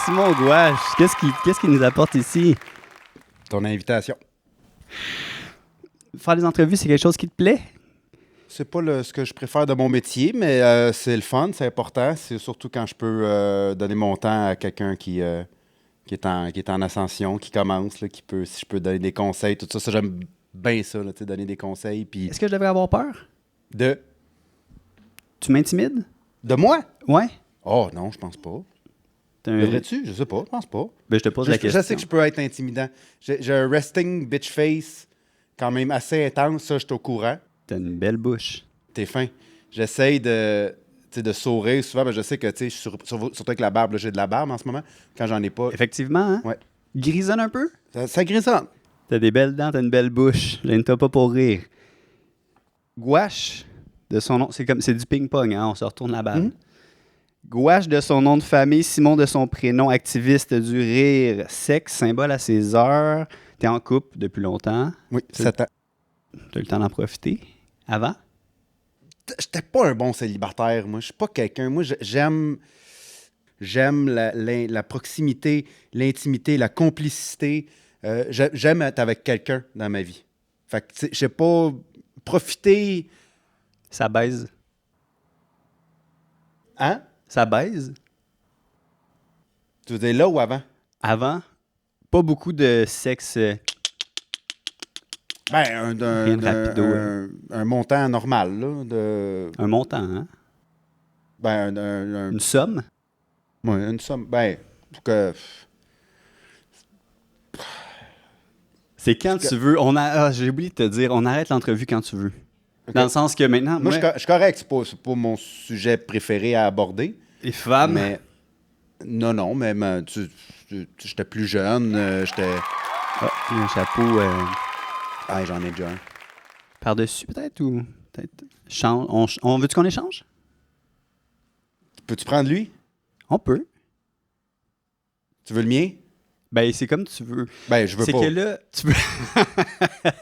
Simon Gouache, qu'est-ce qui nous apporte ici? Ton invitation. Faire des entrevues, c'est quelque chose qui te plaît? C'est pas ce que je préfère de mon métier, mais c'est le fun, c'est important. C'est surtout quand je peux donner mon temps à quelqu'un qui est en ascension, qui commence, là, si je peux donner des conseils, tout ça. Ça, j'aime bien ça, là, tu sais, donner des conseils. Puis Est-ce que je devrais avoir peur? de Tu m'intimides? De moi? Ouais. Oh non, je pense pas. Devrais-tu? Je sais pas, je pense pas. Ben, je te pose la question. Je sais que je peux être intimidant. J'ai un resting bitch face quand même assez intense, ça, je suis au courant. T'as une belle bouche. T'es fin. J'essaye de sourire souvent, mais je sais que, tu sais, surtout avec la barbe, là, j'ai de la barbe en ce moment, quand j'en ai pas. Effectivement, hein? Ouais. Grisonne un peu? Ça grisonne. T'as des belles dents, t'as une belle bouche. Gêne-toi pas pour rire. Gouache, de son nom, c'est du ping-pong, hein? On se retourne la balle. Gouache de son nom de famille, Simon de son prénom, activiste du rire, sexe, symbole à ses heures. T'es en couple depuis longtemps. Oui, 7 ans. T'as eu le temps d'en profiter. Avant? J'étais pas un bon célibataire, moi. Je suis pas quelqu'un. Moi, j'aime la proximité, l'intimité, la complicité. J'aime être avec quelqu'un dans ma vie. Fait que, tu sais, je sais pas, profiter. Ça baise. Hein? Ça baise? Tu veux dire là ou avant? Avant? Pas beaucoup de sexe. Ben, Rien de rapido, un montant normal, là. Un montant, hein? Ben, Une somme? ouais, une somme. Ben, pour que. C'est quand tu veux. J'ai oublié de te dire, on arrête l'entrevue quand tu veux. Ok. Dans le sens que maintenant, Moi, je suis correct, c'est pas mon sujet préféré à aborder. les femmes. Mais. Non, même. J'étais plus jeune, j'étais. Ah, il y a un chapeau Ah, j'en ai déjà un. par-dessus, peut-être, ou peut-être. On veut-tu qu'on échange? Peux-tu prendre lui? On peut. Tu veux le mien? Ben, c'est comme tu veux. Ben, je veux C'est pas. que là, tu peux.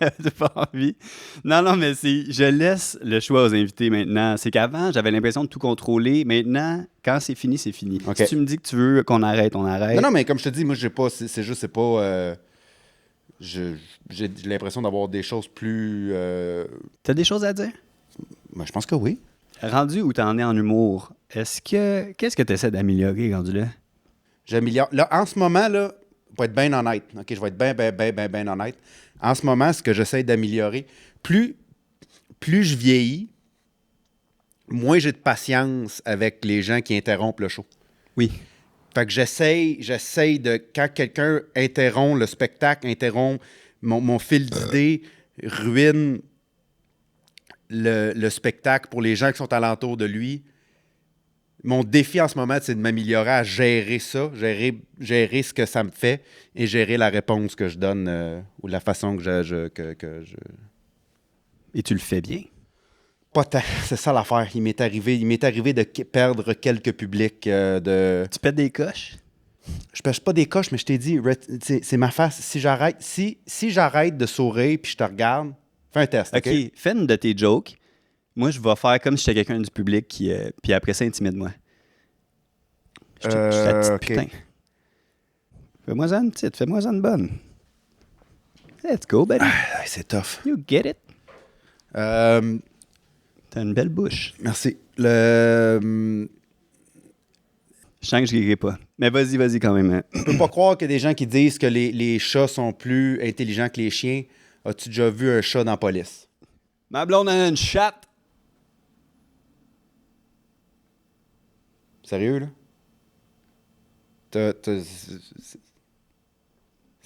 T'as pas envie. Non, mais je laisse le choix aux invités maintenant. C'est qu'avant, j'avais l'impression de tout contrôler. Maintenant, quand c'est fini, c'est fini. Ok. Si tu me dis que tu veux qu'on arrête, on arrête. Non, mais comme je te dis, moi, j'ai pas. C'est pas. J'ai l'impression d'avoir des choses plus. T'as des choses à dire? Ben, je pense que oui. Rendu où t'en es en humour, qu'est-ce que tu essaies d'améliorer, rendu là? J'améliore. Là, en ce moment, là, pour être bien honnête, OK, je vais être bien honnête. En ce moment, ce que j'essaie d'améliorer, plus je vieillis, moins j'ai de patience avec les gens qui interrompent le show. Oui. Fait que j'essaie de, quand quelqu'un interrompt le spectacle, interrompt mon fil d'idée, ruine le spectacle pour les gens qui sont alentour de lui. Mon défi en ce moment, c'est de m'améliorer à gérer ça, gérer ce que ça me fait et gérer la réponse que je donne ou la façon que je... Et tu le fais bien. Pas tant, c'est ça l'affaire. Il m'est arrivé de perdre quelques publics Tu pètes des coches? Je pêche pas des coches, mais je t'ai dit, c'est ma face. Si j'arrête de sourire puis je te regarde, fais un test, OK? OK, fais une de tes jokes. Moi, je vais faire comme si j'étais quelqu'un du public qui, puis après ça, intimide-moi. Je suis la petite OK. putain. Fais-moi-en une petite, fais-moi-en une bonne. Let's go, buddy. Ah, c'est tough. You get it? Euh, T'as une belle bouche. merci. Je sens que je rirai pas. Mais vas-y quand même. Hein. Je peux pas croire qu'il y a des gens qui disent que les chats sont plus intelligents que les chiens. As-tu déjà vu un chat dans la police? Ma blonde a une chatte. Sérieux, là?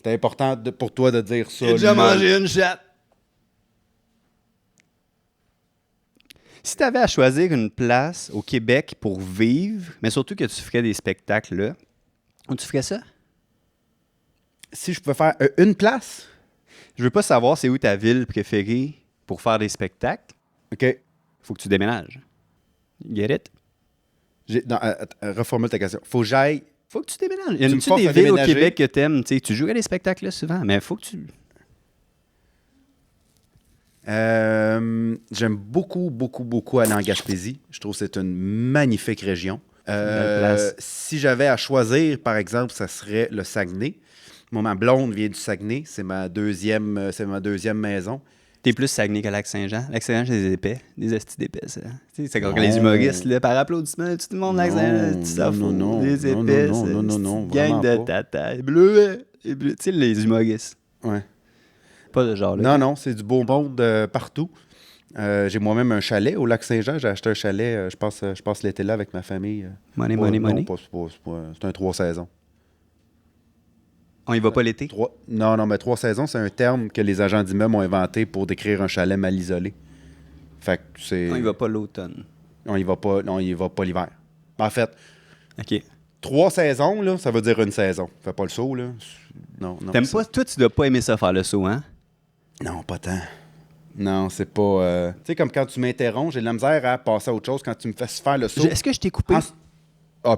C'est important pour toi de dire ça. J'ai déjà là. mangé une chatte. Si tu avais à choisir une place au Québec pour vivre, mais surtout que tu ferais des spectacles là, où tu ferais ça? Si je pouvais faire une place? Je veux pas savoir c'est où ta ville préférée pour faire des spectacles. OK. Faut que tu déménages. Get it? Non, reformule ta question. Faut que j'aille... Faut que tu déménages. Y a Tu me une-tu forces des à villes au déménager? Québec que t'aimes? Tu sais, tu joues à des spectacles là souvent, mais faut que tu... J'aime beaucoup aller en Gaspésie. Je trouve que c'est une magnifique région. Belle place. Si j'avais à choisir, par exemple, ça serait le Saguenay. Moi, ma blonde vient du Saguenay. C'est ma deuxième maison. T'es plus Saguenay que Lac-Saint-Jean. Lac-Saint-Jean, c'est des épais. Des hosties d'épais, ça. Tu sais, c'est comme Non. les humoristes, là, par applaudissement, tout le monde, Lac-Saint-Jean, tu s'en fous. non, Des non, épais, non, ça. non, non, non, Gang vraiment de pas. tata. Bleu, tu sais, les humoristes. Ouais. Pas de genre, là. Non, c'est du beau monde partout. J'ai moi-même un chalet au Lac-Saint-Jean. J'ai acheté un chalet. Je passe l'été là avec ma famille. Money, Non, money. c'est un 3 saisons. On y va pas l'été? Non, mais 3 saisons, c'est un terme que les agents d'immeubles ont inventé pour décrire un chalet mal isolé. Fait que c'est... On y va pas l'automne. On y va pas l'hiver. En fait, OK. 3 saisons, là, ça veut dire une saison. Fais pas le saut, là. Non. T'aimes pas... Toi, tu dois pas aimer ça faire le saut, hein? Non, pas tant. Non, c'est pas... Tu sais, comme quand tu m'interromps, j'ai de la misère à passer à autre chose quand tu me fais faire le saut. Est-ce que je t'ai coupé?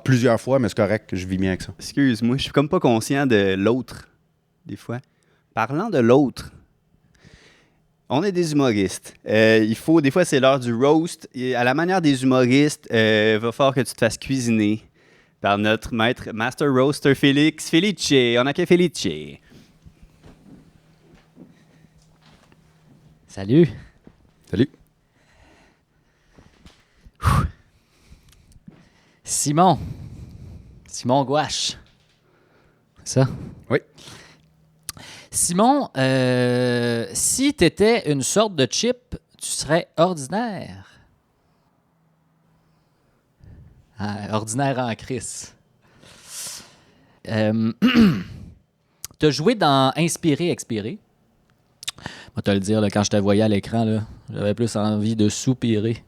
Plusieurs fois, mais c'est correct, je vis bien avec ça. Excuse-moi, je suis comme pas conscient de l'autre, des fois. Parlant de l'autre, on est des humoristes. Des fois, c'est l'heure du roast. Et à la manière des humoristes, il va falloir que tu te fasses cuisiner par notre master roaster Félix Felice. On a que Felice. Salut. Salut. Simon Gouache. C'est ça? Oui. Simon, si tu étais une sorte de chip, tu serais ordinaire. Ordinaire en crise. Tu as joué dans Inspirer, Expirer. Moi, te le dire, là, quand je te voyais à l'écran, là, j'avais plus envie de soupirer.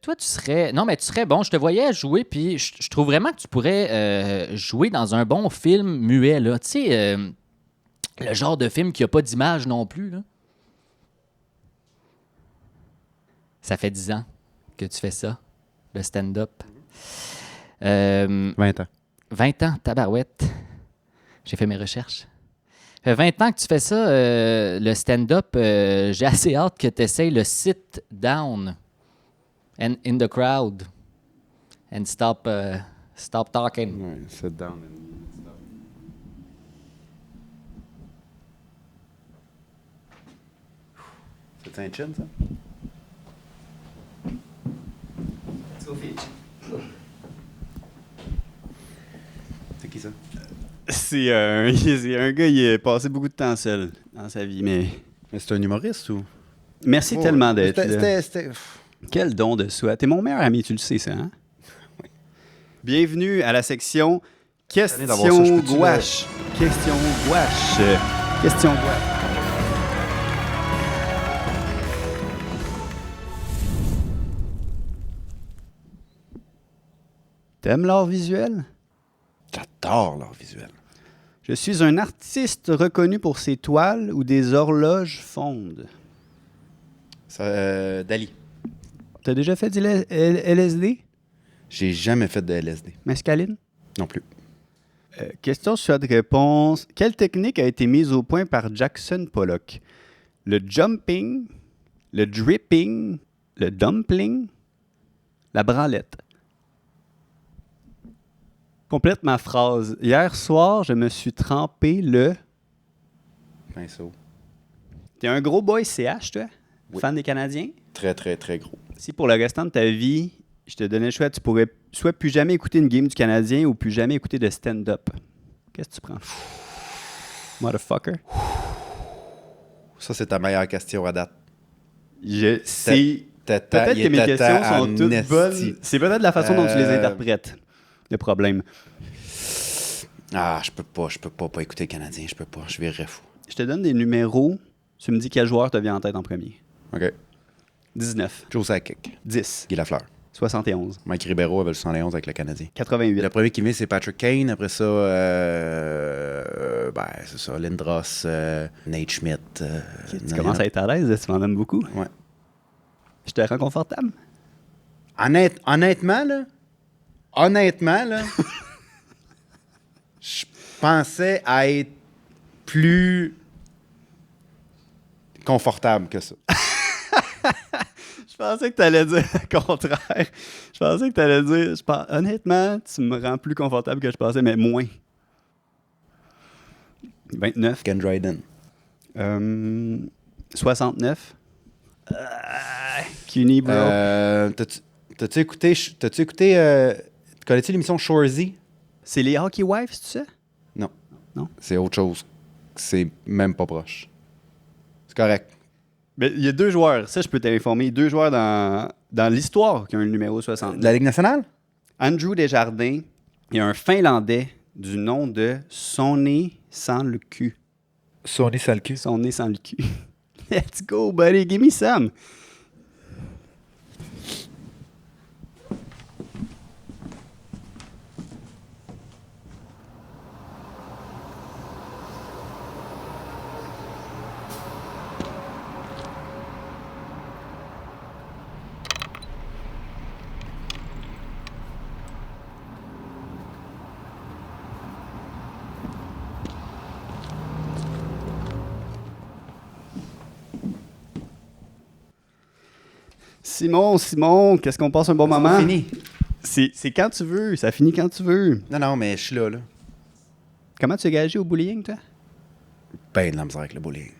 Toi, tu serais... Non, mais tu serais bon. Je te voyais jouer, puis je trouve vraiment que tu pourrais jouer dans un bon film muet, là. Tu sais, le genre de film qui n'a pas d'image non plus, là. Ça fait 10 ans que tu fais ça, le stand-up. 20 ans. 20 ans, tabarouette. J'ai fait mes recherches. Ça fait 20 ans que tu fais ça, le stand-up. J'ai assez hâte que tu essayes le sit down and in the crowd and stop talking. Ouais, sit down and stop. C'est un chin, ça? C'est qui ça? C'est un gars, il a passé beaucoup de temps seul dans sa vie, mais... Mais c'est un humoriste ou? Merci tellement d'être là. C'était... Quel don de soi. T'es mon meilleur ami, tu le sais, ça, hein? Oui. Bienvenue à la section Question d'avoir ça, je peux-tu gouache. Question gouache. Question gouache. T'aimes l'art visuel? J'adore l'art visuel. Je suis un artiste reconnu pour ses toiles où des horloges fondent. Ça, Dali. T'as déjà fait du LSD? J'ai jamais fait de LSD. Mescaline? Non plus. Question choix de réponse. Quelle technique a été mise au point par Jackson Pollock? Le jumping, le dripping, le dumpling, la branlette. Complète ma phrase. Hier soir, je me suis trempé le... Pinceau. T'es un gros boy CH, toi? Oui. Fan des Canadiens? Très, très, très gros. Si pour le restant de ta vie, je te donnais le choix, tu pourrais soit plus jamais écouter une game du Canadien ou plus jamais écouter de stand-up. Qu'est-ce que tu prends? Motherfucker. Ça, c'est ta meilleure question à date. C'est... Peut-être que mes questions sont toutes bonnes. C'est peut-être la façon dont tu les interprètes. Le problème. Ah, je peux pas écouter le Canadien, je peux pas, je virerais fou. Je te donne des numéros. Tu me dis quel joueur te vient en tête en premier. OK. 19. Joe Sakic. 10. Guy Lafleur. 71. Mike Ribeiro avait le 71 avec le Canadien. 88. Le premier qui vient, c'est Patrick Kane. Après ça, c'est ça, Lindros, Nate Schmidt. Tu commences à être à l'aise, tu m'en donnes beaucoup. Ouais. Je te rends confortable. Honnêtement, là, je pensais à être plus confortable que ça. Je pensais que tu allais dire le contraire. Je pensais que tu allais dire, honnêtement, tu me rends plus confortable que je pensais, mais moins. 29. Ken Dryden. 69. Cuny, bro. T'as-tu écouté... Connais-tu l'émission Shoresy? C'est les Hockey Wives, c'est ça? Non. Non? C'est autre chose. C'est même pas proche. C'est correct. Mais il y a 2 joueurs, ça je peux t'informer, 2 joueurs dans l'histoire qui ont le numéro 69. De la Ligue nationale? Andrew Desjardins et un Finlandais du nom de Sonny sans le cul. Sonny Salcu. Sonny sans le cul. Let's go, buddy, give me some. Simon, qu'est-ce qu'on passe un bon moment? Fini. C'est quand tu veux, ça finit quand tu veux. Non, mais je suis là. Comment tu es gagé au bullying, toi? Ben de la misère avec le bullying.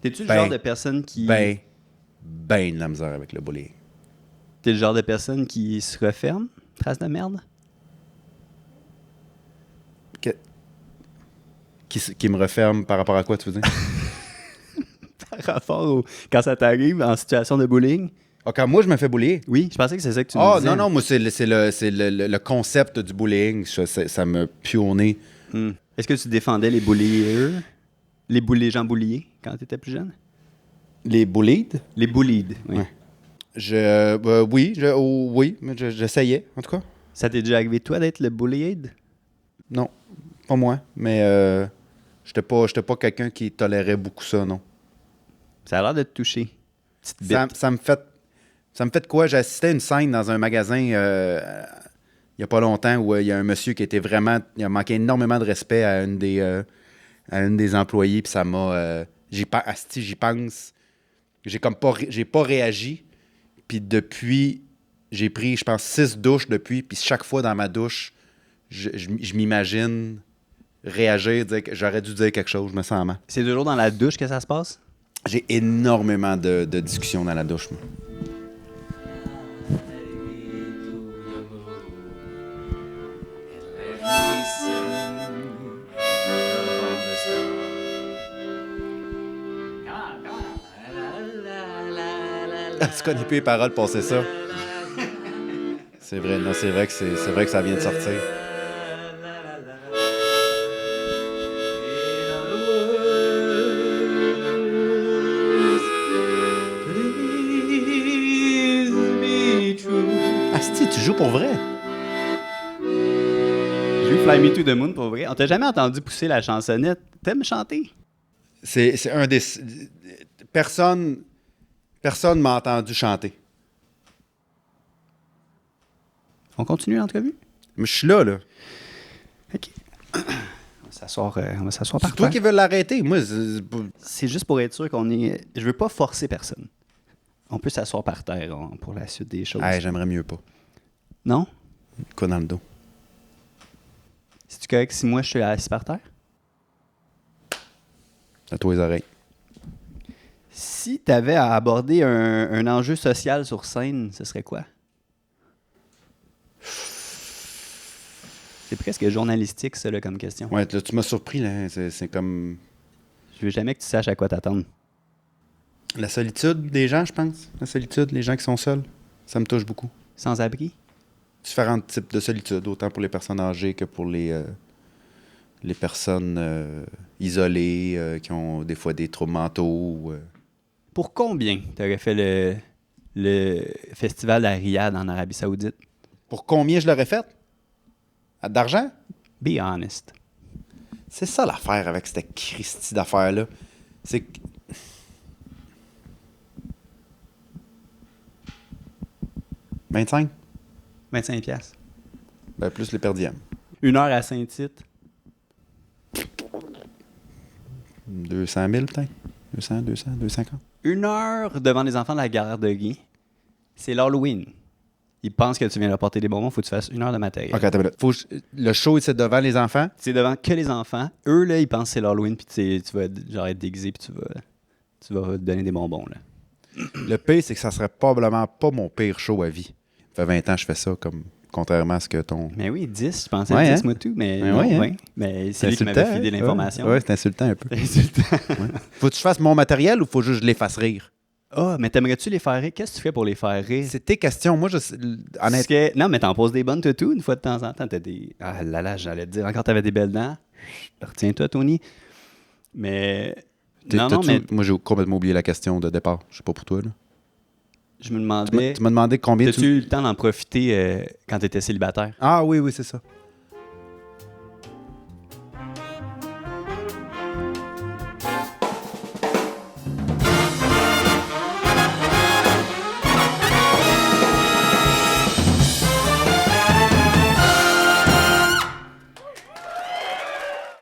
T'es-tu le Ben, genre de personne qui... Ben de la misère avec le bullying. T'es le genre de personne qui se referme? Trace de merde? Qui me referme par rapport à quoi, tu veux dire? Par rapport au... Quand ça t'arrive en situation de bullying? Ah, quand moi, je me fais bullier. Oui, je pensais que c'est ça que tu me disais. Non, moi, c'est le concept du bullying. Ça me pue au nez. Est-ce que tu défendais les bulliers? Les gens bulliés quand tu étais plus jeune? Les bullied? Les bullied, oui. Ouais. Oui, mais j'essayais, en tout cas. Ça t'est déjà arrivé, toi, d'être le bullied? Non, pas moi, mais j'étais pas quelqu'un qui tolérait beaucoup ça, non. Ça a l'air de te toucher. Petite bite. Ça me fait de quoi? J'ai assisté à une scène dans un magasin il y a pas longtemps où il y a un monsieur qui était vraiment... Il a manqué énormément de respect à une des employées, puis ça m'a... j'y pense. J'ai pas réagi. Puis depuis, j'ai pris, je pense, 6 douches depuis, puis chaque fois dans ma douche, je m'imagine réagir, dire que j'aurais dû dire quelque chose, je me sens mal. C'est toujours dans la douche que ça se passe? J'ai énormément de discussions dans la douche, moi. Tu connais plus les paroles pour ça. C'est vrai, non, c'est vrai que ça vient de sortir. Asti, tu joues pour vrai? J'ai eu Fly Me to the Moon pour vrai. On t'a jamais entendu pousser la chansonnette. T'aimes chanter? C'est un des... Personne m'a entendu chanter. On continue l'entrevue? Mais je suis là. OK. On va s'asseoir par C'est toi terre. qui veux l'arrêter. Moi, C'est juste pour être sûr qu'on est... Je veux pas forcer personne. On peut s'asseoir par terre pour la suite des choses. hey, j'aimerais mieux pas. Non? Quoi dans le dos? C'est-tu correct si moi je suis assis par terre? À toi les oreilles. Si tu avais à aborder un enjeu social sur scène, ce serait quoi? C'est presque journalistique, ça, là, comme question. Ouais, là, tu m'as surpris, là. C'est comme... Je veux jamais que tu saches à quoi t'attendre. La solitude des gens, je pense. La solitude, les gens qui sont seuls. Ça me touche beaucoup. Sans-abri? Différents types de solitude, autant pour les personnes âgées que pour les personnes isolées, qui ont des fois des troubles mentaux. Pour combien tu aurais fait le festival à Riyad en Arabie Saoudite? Pour combien je l'aurais fait? D'argent? Be honest. C'est ça l'affaire avec cette Christie d'affaires-là. C'est que... 25? 25 piastres. Ben, plus les perdièmes. 1 heure à Saint-Tite. 200 000 peut-être? 200, 250? 1 heure devant les enfants de la garderie. C'est l'Halloween. Ils pensent que tu viens leur porter des bonbons, faut que tu fasses 1 heure de matériel. OK, attends une minute. Le show, c'est devant les enfants? C'est devant que les enfants. Eux, là, ils pensent que c'est l'Halloween, puis tu vas genre être déguisé, puis tu vas donner des bonbons, là. Le pire, c'est que ça serait probablement pas mon pire show à vie. Ça fait 20 ans que je fais ça, comme contrairement à ce que ton... Mais oui, 10, je pensais Ouais, 10, hein? moi tout, mais Mais non, ouais, hein? ouais. Mais c'est lui qui m'avait filé l'information. Ouais, c'est insultant un peu. C'est insultant. Faut que je fasse mon matériel ou faut juste que je les fasse rire? Ah, mais t'aimerais-tu les faire rire? Qu'est-ce que tu fais pour les faire rire? C'est tes questions. Moi, honnêtement... Non, mais t'en poses des bonnes, toi, tout, une fois de temps en temps. T'as des... Ah là là, j'allais te dire, encore t'avais des belles dents. Retiens-toi, Tony. Mais... Non, mais Moi, j'ai complètement oublié la question de départ. Je sais pas pour toi, là. je me demandais... Tu m'as demandé combien T'as-tu eu le temps d'en profiter quand t'étais célibataire? Ah oui, c'est ça.